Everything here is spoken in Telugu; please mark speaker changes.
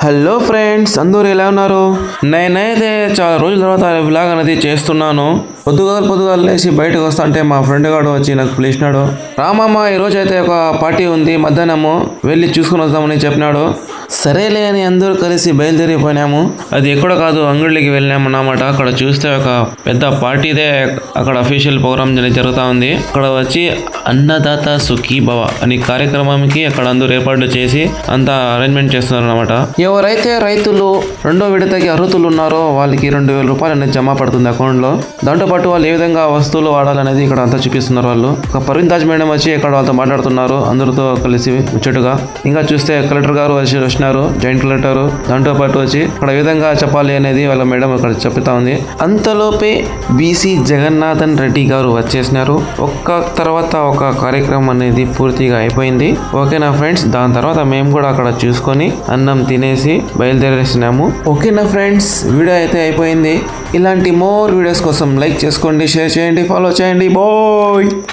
Speaker 1: హలో ఫ్రెండ్స్, అందరూ ఎలా ఉన్నారు? నేనైతే చాలా రోజుల తర్వాత వ్లాగ్ అనేది చేస్తున్నాను. పొద్దుగాలు లేచి బయటకు వస్తా అంటే మా ఫ్రెండ్ గాడు వచ్చి నాకు పిలిచినాడు. రామమ్మ ఈరోజు అయితే ఒక పార్టీ ఉంది, మధ్యాహ్నము వెళ్ళి చూసుకుని వద్దామని చెప్పినాడు. సరేలే అని అందరూ కలిసి బయలుదేరిపోయినాము. అది ఎక్కడో కాదు, అంగడికి వెళ్ళినాము అన్నమాట. అక్కడ చూస్తే ఒక పెద్ద పార్టీదే అక్కడ అఫీషియల్ ప్రోగ్రామ్ జరుగుతూ ఉంది. అక్కడ వచ్చి అన్నదాత సుఖీ భవ అనే కార్యక్రమానికి అక్కడ అందరూ ఏర్పాట్లు చేసి అంతా అరేంజ్మెంట్ చేస్తున్నారు అనమాట. ఎవరైతే రైతులు రెండో విడతకి అర్హతలు ఉన్నారో వాళ్ళకి 2,000 రూపాయలు అనేది జమ పడుతుంది అకౌంట్ లో. దాంతో పాటు వాళ్ళు ఏ విధంగా వస్తువులు వాడాలనేది ఇక్కడ అంతా చూపిస్తున్నారు. వాళ్ళు ఒక పర్వీన్ తాజ్ మేడం వచ్చి ఇక్కడ వాళ్ళతో మాట్లాడుతున్నారు, అందరితో కలిసి ముచ్చటగా. ఇంకా చూస్తే కలెక్టర్ గారు వచ్చినారు, జాయింట్ కలెక్టర్. దాంతో పాటు వచ్చి ఇక్కడ ఏ విధంగా చెప్పాలి అనేది వాళ్ళ మేడం ఇక్కడ చెప్తా ఉంది. అంతలోపే బీసీ జగన్నాథన్ రెడ్డి గారు వచ్చేసినారు. ఒక్క తర్వాత ఒక కార్యక్రమం అనేది పూర్తిగా అయిపోయింది. ఓకేనా ఫ్రెండ్స్, దాని తర్వాత మేము కూడా అక్కడ చూసుకొని అన్నం తినేసి బయలుదేరేసినాము. ఓకేనా ఫ్రెండ్స్, వీడియో అయితే అయిపోయింది. ఇలాంటి మోర్ వీడియోస్ కోసం లైక్ చేసుకోండి, షేర్ చేయండి, ఫాలో చేయండి. బాయ్.